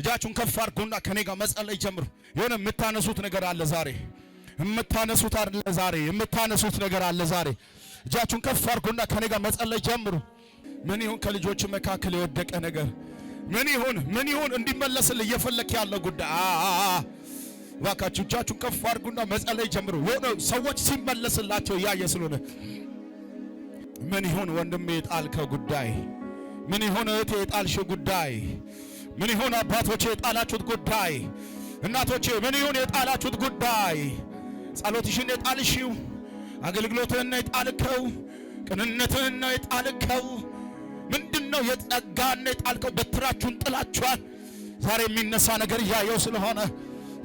እጃችሁን ከፍ አድርጉና ከኔ ጋር መጸለይ ጀምሩ። የሆነ የምታነሱት ነገር አለ ዛሬ፣ የምታነሱት ነገር አለ ዛሬ። እጃችሁን ከፍ አድርጉና ከኔ ጋር መጸለይ ጀምሩ። ምን ይሁን ከልጆች መካከል የወደቀ ነገር ምን ይሁን እንዲመለስልህ እየፈለክ ያለው ጉዳይ እባካችሁ እጃችሁን ከፍ አድርጉና መጸለይ ጀምሩ። የሆነ ሰዎች ሲመለስላቸው ያየ ስለሆነ ምን ይሁን ወንድሜ የጣልከው ጉዳይ፣ ምን ይሁን እህቴ የጣልሽው ጉዳይ፣ ምን ይሁን አባቶቼ የጣላችሁት ጉዳይ፣ እናቶቼ ምን ይሁን የጣላችሁት ጉዳይ፣ ጸሎትሽን የጣልሽው፣ አገልግሎትህን የጣልከው፣ ቅንነትህን የጣልከው፣ ምንድነው የጸጋን የጣልከው? በትራችሁን ጥላችኋል። ዛሬ የሚነሳ ነገር ያየው ስለሆነ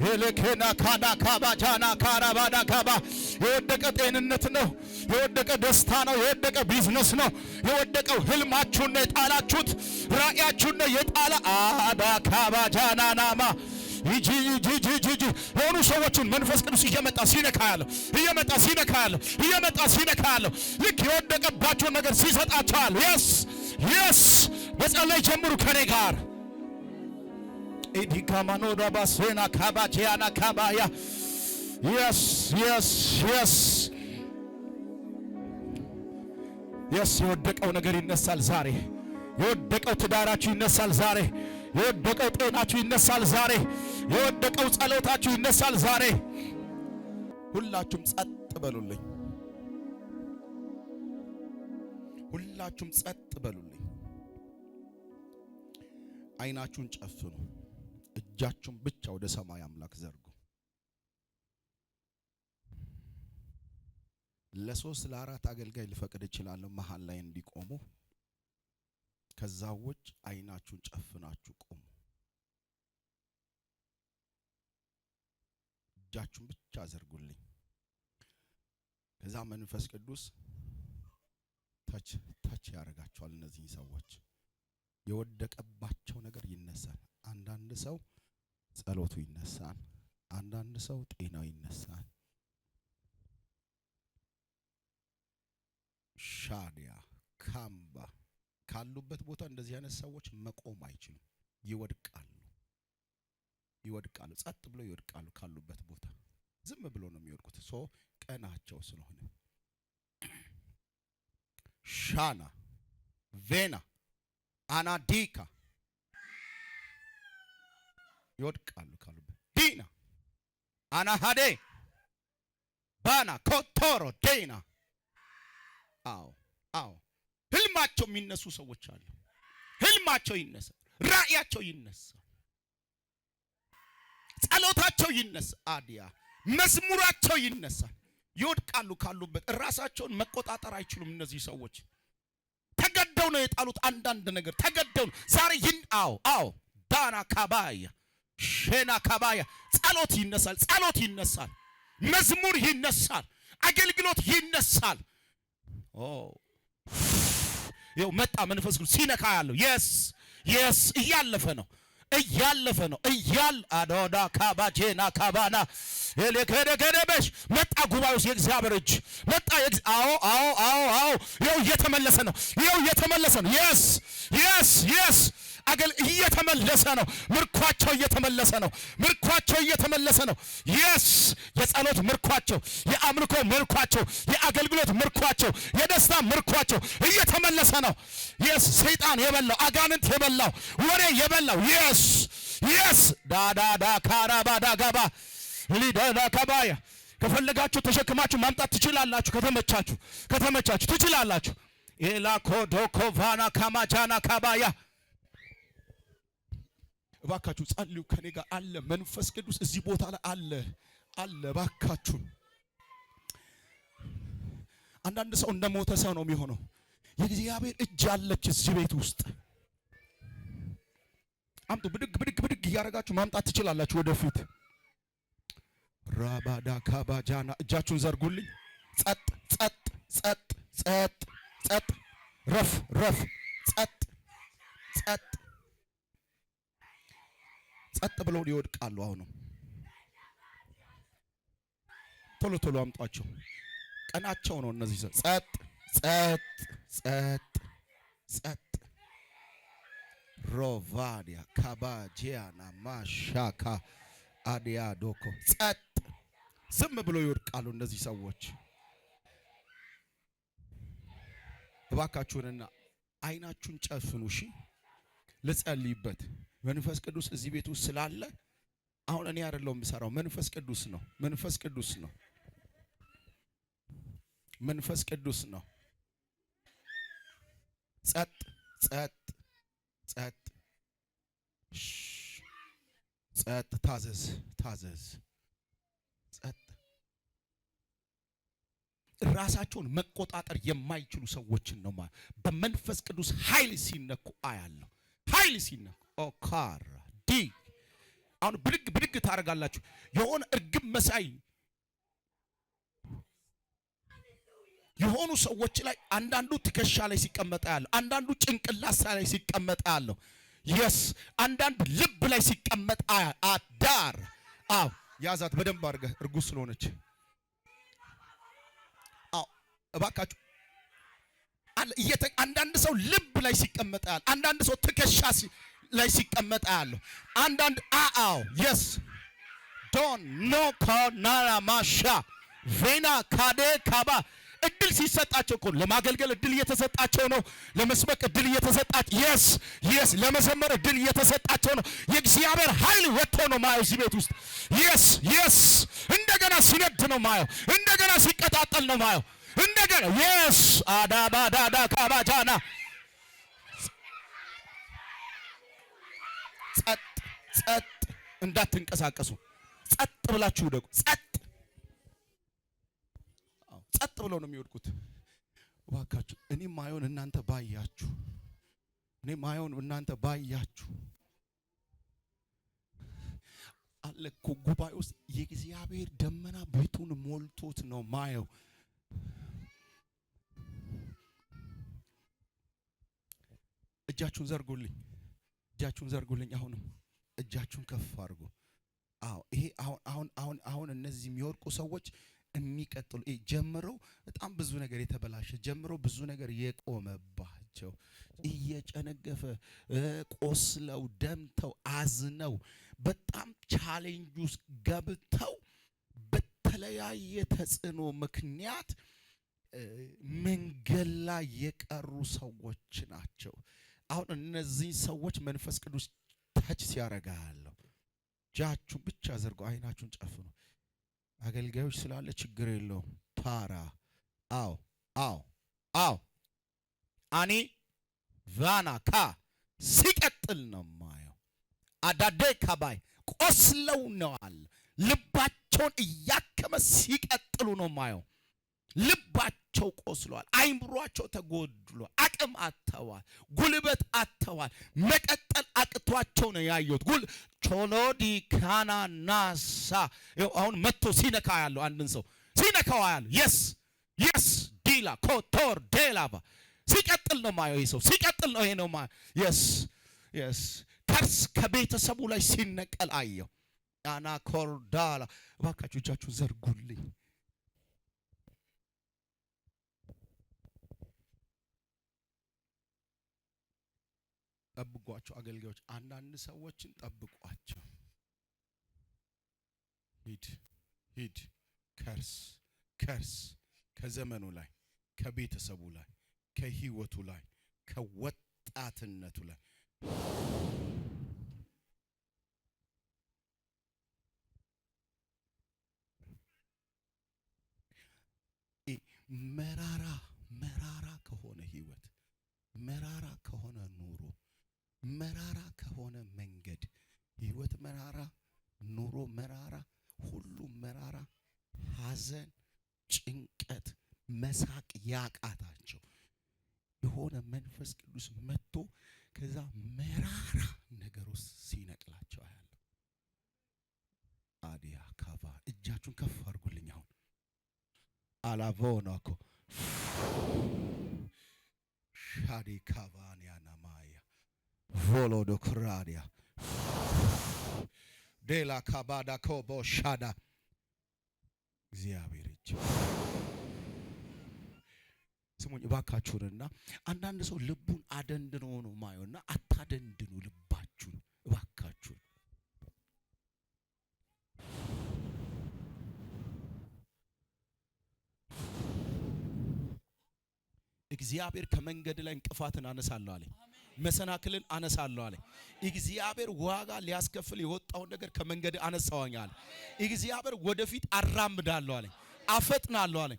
ሄለከና ካና ካባጃና ካራባዳ ካባ የወደቀ ጤንነት ነው፣ የወደቀ ደስታ ነው፣ የወደቀ ቢዝነስ ነው፣ የወደቀው ህልማችሁን ነው የጣላችሁት፣ ራእያችሁን ነው የጣላ አዳ ካባጃና ናማ ይጂ የሆኑ ሰዎችን መንፈስ ቅዱስ እየመጣ ሲነካ ያለው ልክ የወደቀባቸውን ነገር ሲሰጣቸዋል። የስ መጸለይ ጀምሩ ከኔ ጋር ኢዲካማኖ ዳባሴና ካባጂያና ካባያ የስ የወደቀው ነገር ይነሳል ዛሬ። የወደቀው ትዳራችሁ ይነሳል ዛሬ። የወደቀው ጤናችሁ ይነሳል ዛሬ። የወደቀው ጸሎታችሁ ይነሳል ዛሬ። ሁላችሁም ጸጥ በሉልኝ። አይናችሁን ጨፍኑ። እጃችሁን ብቻ ወደ ሰማይ አምላክ ዘርጉ። ለሶስት ለአራት አገልጋይ ልፈቅድ እችላለሁ መሃል ላይ እንዲቆሙ። ከዛ ውጭ አይናችሁን ጨፍናችሁ ቆሙ። እጃችሁን ብቻ ዘርጉልኝ። ከዛ መንፈስ ቅዱስ ታች ያረጋቸዋል። እነዚህ ሰዎች የወደቀባቸው ነገር ይነሳል። አንዳንድ ሰው ጸሎቱ ይነሳል፣ አንዳንድ ሰው ጤናው ይነሳል። ሻዲያ ካምባ ካሉበት ቦታ እንደዚህ አይነት ሰዎች መቆም አይችሉም፣ ይወድቃሉ። ጸጥ ብለው ይወድቃሉ። ካሉበት ቦታ ዝም ብሎ ነው የሚወድቁት። ቀናቸው ስለሆነ ሻና ቬና አናዲካ ይወድቃሉ ካሉበት። ዲና አናሃዴ ባና ኮቶሮ ዴና አዎ ህልማቸው የሚነሱ ሰዎች አሉ። ህልማቸው ይነሳል፣ ራእያቸው ይነሳል፣ ጸሎታቸው ይነሳል፣ አዲያ መዝሙራቸው ይነሳል። ይወድቃሉ ካሉበት። ራሳቸውን መቆጣጠር አይችሉም። እነዚህ ሰዎች ተገደው ነው የጣሉት። አንዳንድ ነገር ተገደው ነው ዛሬ ዳና ካባያ ሼና ካባያ ጸሎት ይነሳል፣ መዝሙር ይነሳል፣ አገልግሎት ይነሳል። ይኸው መጣ መንፈስ ቅዱስ ሲነካ ያለው የስ እያለፈ ነው አዶዳ ካባጄና ካባና ለከደከደበሽ መጣ ጉባኤው የእግዚአብሔር እጅ መጣ። አዎ ይኸው እየተመለሰ ነው። የስ እየተመለሰ ነው። ምርኳቸው እየተመለሰ ነው። የስ የጸሎት ምርኳቸው፣ የአምልኮ ምርኳቸው፣ የአገልግሎት ምርኳቸው፣ የደስታ ምርኳቸው እየተመለሰ ነው። የስ ሰይጣን የበላው አጋንንት የበላው ወሬ የበላው የስ ዳዳዳ ካራባዳ ጋባ ሊዳዳ ካባያ ከፈለጋችሁ ተሸክማችሁ ማምጣት ትችላላችሁ። ከተመቻችሁ ትችላላችሁ። ኤላኮዶኮቫና ካማጃና ካባያ እባካችሁ ጸልዩ ከኔ ጋር አለ። መንፈስ ቅዱስ እዚህ ቦታ ላይ አለ። እባካችሁ አንዳንድ ሰው እንደሞተ ሰው ነው የሚሆነው። የእግዚአብሔር እጅ አለች እዚህ ቤት ውስጥ። አምጡ። ብድግ እያደረጋችሁ ማምጣት ትችላላችሁ ወደፊት። ራባዳ ካባጃና እጃችሁን ዘርጉልኝ። ጸጥ ረፍ ጸጥ ብለው ይወድቃሉ። አሁን ቶሎ አምጧቸው። ቀናቸው ነው እነዚህ ሰው። ጸጥ ሮቫዲያ ካባጂያና ማሻካ አዲያዶኮ ጸጥ ዝም ብሎ ይወድቃሉ እነዚህ ሰዎች። እባካችሁንና አይናችሁን ጨፍኑ። እሺ ልጸልይበት። መንፈስ ቅዱስ እዚህ ቤት ውስጥ ስላለ አሁን እኔ አይደለሁም የምሰራው፣ መንፈስ ቅዱስ ነው። መንፈስ ቅዱስ ነው። መንፈስ ቅዱስ ነው። ጸጥ ጸጥ ጸጥ ጸጥ። ታዘዝ ታዘዝ። ጸጥ። ራሳቸውን መቆጣጠር የማይችሉ ሰዎችን ነው ማለት በመንፈስ ቅዱስ ኃይል ሲነኩ አያለሁ። ኃይል ሲነኩ ኦካራ ዲ አሁን ብድግ ብድግ ታደርጋላችሁ። የሆነ እርግብ መሳይ የሆኑ ሰዎች ላይ አንዳንዱ ትከሻ ላይ ሲቀመጥ ያለው፣ አንዳንዱ ጭንቅላት ላይ ሲቀመጥ ያለው፣ የስ አንዳንድ ልብ ላይ ሲቀመጥ አዳር አው ያዛት በደንብ አድርገህ እርጉዝ ስለሆነች አው እባካችሁ አንዳንድ ሰው ልብ ላይ ሲቀመጥ ያለው፣ አንዳንድ ሰው ትከሻ ላይ ሲቀመጥ ያለው፣ አንዳንድ አው የስ ዶን ኖ ኮናራ ማሻ ቬና ካዴ ካባ እድል ሲሰጣቸው እኮ ለማገልገል እድል እየተሰጣቸው ነው። ለመስበክ እድል እየተሰጣቸው የስ የስ ለመዘመር እድል እየተሰጣቸው ነው። የእግዚአብሔር ኃይል ወጥቶ ነው ማየው እዚህ ቤት ውስጥ የስ የስ እንደገና ሲነድ ነው ማየው። እንደገና ሲቀጣጠል ነው ማየው። እንደገና የስ አዳባዳዳ ካባጃና ጸጥ ጸጥ እንዳትንቀሳቀሱ ጸጥ ብላችሁ ደቁ። ጸጥ ጸጥ ብለው ነው የሚወድቁት። እባካችሁ እኔ ማየውን እናንተ ባያችሁ፣ እኔ ማየውን እናንተ ባያችሁ አለ እኮ ጉባኤ ውስጥ የእግዚአብሔር ደመና ቤቱን ሞልቶት ነው ማየው። እጃችሁን ዘርጉልኝ፣ እጃችሁን ዘርጉልኝ። አሁንም እጃችሁን ከፍ አድርጉ። አዎ ይሄ አሁን እነዚህ የሚወርቁ ሰዎች የሚቀጥሉ ጀምረው በጣም ብዙ ነገር የተበላሸ ጀምረው ብዙ ነገር የቆመባቸው እየጨነገፈ ቆስለው ደምተው አዝነው በጣም ቻሌንጅ ውስጥ ገብተው በተለያየ ተጽዕኖ ምክንያት መንገድ ላይ የቀሩ ሰዎች ናቸው። አሁን እነዚህ ሰዎች መንፈስ ቅዱስ ታች ሲያረጋለው እጃችሁ ብቻ ዘርጉ፣ አይናችሁን ጨፍኑ። አገልጋዮች ስላለ ችግር የለውም። ፓራ አው አኒ ቫና ካ ሲቀጥል ነው ማየው። አዳዴ ካባይ ቆስለው ነው አለ ልባቸውን እያከመ ሲቀጥሉ ነው ማየው። ልባቸው ቆስሏል፣ አይምሯቸው ተጎድሏል፣ አቅም አጥተዋል፣ ጉልበት አጥተዋል፣ መቀጠል አቅቷቸው ነው ያዩት። ቾሎዲ ካና ናሳ አሁን መጥቶ ሲነካ ያለው አንድን ሰው ሲነካው ያለው የስ የስ ዲላ ኮቶር ዴላባ ሲቀጥል ነው ማየው። ይሄ ሰው ሲቀጥል ነው ይሄ ነው ማየው። የስ የስ ከርስ ከቤተሰቡ ላይ ሲነቀል አየው። አና ኮርዳላ እባካችሁ እጃችሁን ዘርጉልኝ። ጠብቋቸው አገልጋዮች፣ አንዳንድ ሰዎችን ጠብቋቸው። ሂድ ከርስ ከዘመኑ ላይ ከቤተሰቡ ላይ ከህይወቱ ላይ ከወጣትነቱ ላይ መራራ ከሆነ ህይወት፣ መራራ ከሆነ ኑሮ፣ መራራ ከሆነ መንገድ፣ ህይወት መራራ፣ ኑሮ መራራ፣ ሁሉ መራራ፣ ሐዘን፣ ጭንቀት፣ መሳቅ ያቃታቸው የሆነ መንፈስ ቅዱስ መጥቶ ከዛ መራራ ነገር ውስጥ ሲነቅላቸው ያለው አዲያ ካቫ እጃችሁን ከፍ አድርጉልኝ። አሁን አላቮናኮ ሻዲ ካቫኒያና ማያ ቮሎዶ ክራዲያ ዴላ ካባዳ ኮቦ ሻዳ እግዚአብሔር እጅ ስሙኝ እባካችሁንና አንዳንድ ሰው ልቡን አደንድኖ ነው ማየውና አታደንድኑ ልባችሁን እባካችሁን። እግዚአብሔር ከመንገድ ላይ እንቅፋትን አነሳለሁ አለ። መሰናክልን አነሳለሁ አለ። እግዚአብሔር ዋጋ ሊያስከፍል የወጣውን ነገር ከመንገድ አነሳዋኝ አለ። እግዚአብሔር ወደፊት አራምዳለሁ አለ። አፈጥናለሁ አለ።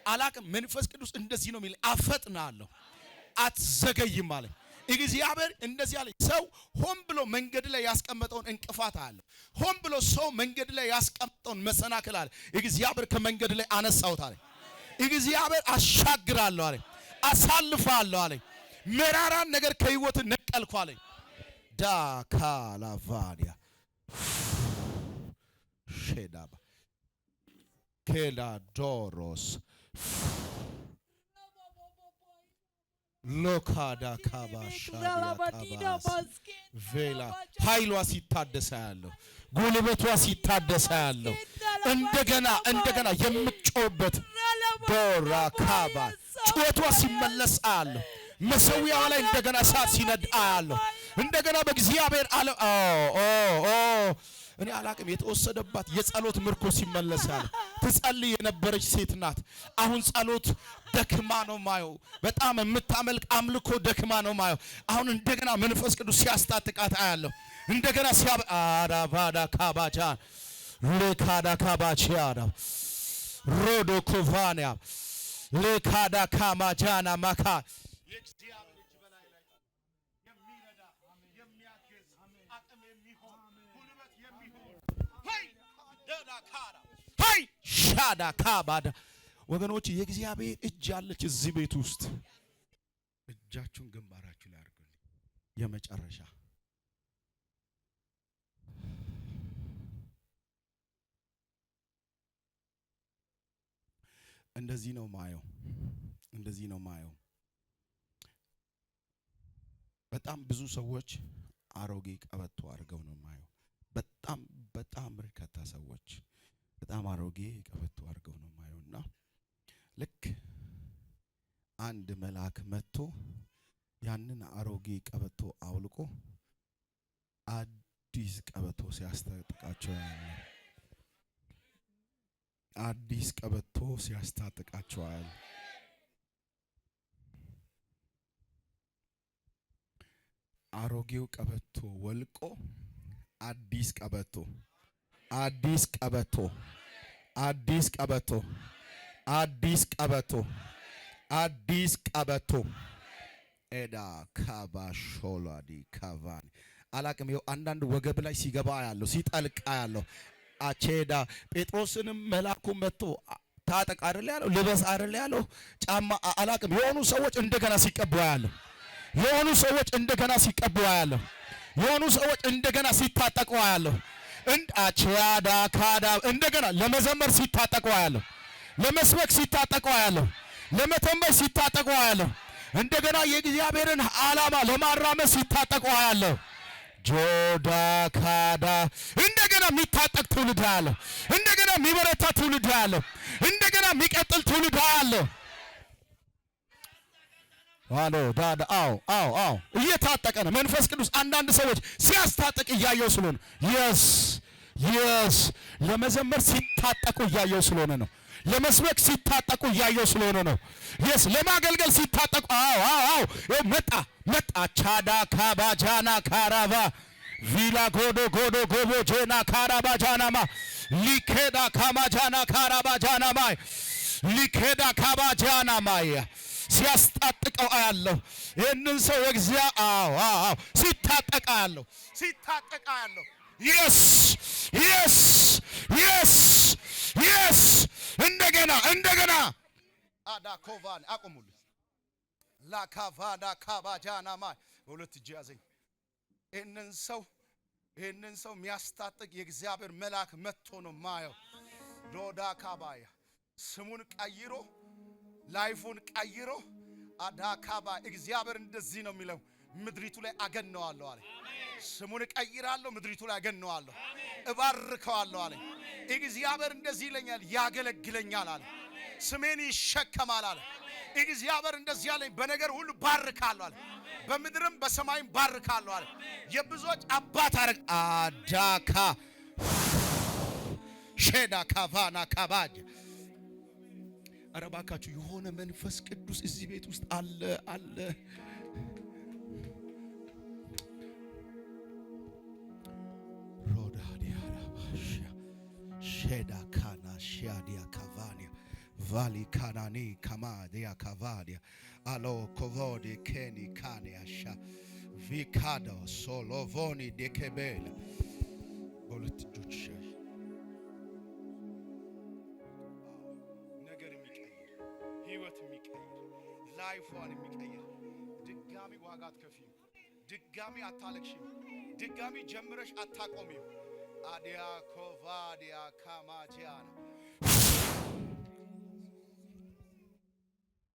አላቅም መንፈስ ቅዱስ እንደዚህ ነው የሚል አፈጥናለሁ አትዘገይም አለ። እግዚአብሔር እንደዚህ አለ። ሰው ሆን ብሎ መንገድ ላይ ያስቀመጠውን እንቅፋት አለ። ሆን ብሎ ሰው መንገድ ላይ ያስቀመጠውን መሰናክል አለ። እግዚአብሔር ከመንገድ ላይ አነሳውት አለ። እግዚአብሔር አሻግራለሁ አለ። አሳልፋለሁ አለ። መራራን ነገር ከህይወት ነቀልኩ አለ። ዳካላቫዲያ ሼዳባ ኬላዶሮስ ሎካዳ ካባሻዲያካባስ ቬላ ኃይሏ ሲታደሳ ያለው ጉልበቷ ሲታደሳ ያለው እንደገና የምትጮህበት ዶራ ካባ ጩኸቷ ሲመለስ አለው። መሰዊያዋ ላይ እንደገና እሳት ሲነድ አያለሁ። እንደገና በእግዚአብሔር አለ እኔ አላቅም የተወሰደባት የጸሎት ምርኮ ሲመለስ አለ። ትጸልይ የነበረች ሴት ናት። አሁን ጸሎት ደክማ ነው ማየው። በጣም የምታመልክ አምልኮ ደክማ ነው ማየው። አሁን እንደገና መንፈስ ቅዱስ ሲያስታጥቃት አያለሁ። እንደገና አራባዳ ካባቻ ለካዳ ካባቻዳ ሮዶ ኮቫኒያ ለካዳ ካማጃና ማካ የእግዚአብሔር እጅ በላይ ላይ የሚረዳ የሚያግዝ አቅም የሚሆን ጉልበት የሚሆን ሀይ ደዳካራ ሀይ ሻዳ ካባዳ ወገኖች የእግዚአብሔር እጅ አለች እዚህ ቤት ውስጥ። እጃችሁን ግንባራችሁ ላይ አድርጉልኝ። የመጨረሻ እንደዚህ ነው ማየው። በጣም ብዙ ሰዎች አሮጌ ቀበቶ አድርገው ነው ማየው። በጣም በርካታ ሰዎች በጣም አሮጌ ቀበቶ አድርገው ነው ማየውና ልክ አንድ መልአክ መጥቶ ያንን አሮጌ ቀበቶ አውልቆ አዲስ ቀበቶ ሲያስታጥቃቸው ያለው አዲስ ቀበቶ ሲያስታጥቃቸው ያለው አሮጌው ቀበቶ ወልቆ አዲስ ቀበቶ ኤዳ ካባሾላዲ ካቫን አላቅም። ይኸው አንዳንድ ወገብ ላይ ሲገባ ያለው ሲጠልቃ ያለው አቼዳ ጴጥሮስንም መልአኩ መጥቶ ታጠቅ አይደል ያለው ልበስ አይደል ያለው ጫማ አላቅም። የሆኑ ሰዎች እንደገና ሲቀቡ ያለው የሆኑ ሰዎች እንደገና ሲቀቡ ያለው የሆኑ ሰዎች እንደገና ሲታጠቁ ያለው አቼዳ ካዳ እንደገና ለመዘመር ሲታጠቁ ያለው ለመስበክ ሲታጠቁ ያለው ለመተንበይ ሲታጠቁ ያለው እንደገና የእግዚአብሔርን ዓላማ ለማራመድ ሲታጠቁ ያለው ጆዳ ካዳ እንደገና የሚታጠቅ ትውልድ ያለው እንደገና የሚበረታ ትውልድ ያለው እንደገና የሚቀጥል ትውልድ ያለው ዋሎ ዳዳ አው እየታጠቀ ነው መንፈስ ቅዱስ። አንዳንድ ሰዎች ሲያስታጥቅ እያየው ስለሆነ የስ ለመዘመር ሲታጠቁ እያየው ስለሆነ ነው። ለመስበክ ሲታጠቁ እያየው ስለሆነ ነው። የስ ለማገልገል ሲታጠቁ አው መጣ ቻዳ ካባጃና ካራባ ቪላ ጎዶ ጎቦ ጄና ካራባ ጃናማ ሊኬዳ ካማጃና ካራባ ጃናማ ሊኬዳ ካባጃናማ ሲያስታጥቀው አያለሁ። ይህንን ሰው ሲታጠቃ ያለው የስ እንደገና አዳኮቫን አቁሙልኝ ላካቫዳ ካባጃናማ በሁለት እጅ ያዘኝ። ይህንን ሰው የሚያስታጥቅ የእግዚአብሔር መልአክ መጥቶ ነው ማየው። ሎዳ ካባያ ስሙን ቀይሮ ላይፉን ቀይሮ አዳካባ እግዚአብሔር እንደዚህ ነው የሚለው ምድሪቱ ላይ አገነዋለሁ አለ። ስሙን ቀይራለሁ፣ ምድሪቱ ላይ አገነዋለሁ፣ እባርከዋለሁ አለ። እግዚአብሔር እንደዚህ ይለኛል፣ ያገለግለኛል አለ። ስሜን ይሸከማል አለ እግዚአብሔር። እንደዚህ ያለኝ በነገር ሁሉ ባርካለሁ አለ። በምድርም በሰማይም ባርካለሁ አለ። የብዙዎች አባት አረግ አዳካ ሼዳ ካቫና ካባጅ ኧረ እባካችሁ የሆነ መንፈስ ቅዱስ እዚህ ቤት ውስጥ አለ። ሮዳዲያ ራባሻ ሼዳ ካና ሺያዲያ ካቫኒያ ቫሊ ካናኒ ካማዲያ ካቫዲያ አሎ ኮቮዲ ኬኒ ካኒያሻ ቪካዶ ሶሎቮኒ ዴኬቤላ በሁለት እጆች ህይወት የሚቀይር ላይፏን የሚቀይር ድጋሚ ዋጋ አትከፊም፣ ድጋሚ አታለቅሽም፣ ድጋሚ ጀምረሽ አታቆሚም። አዲያ ኮቫዲያ ካማጂያና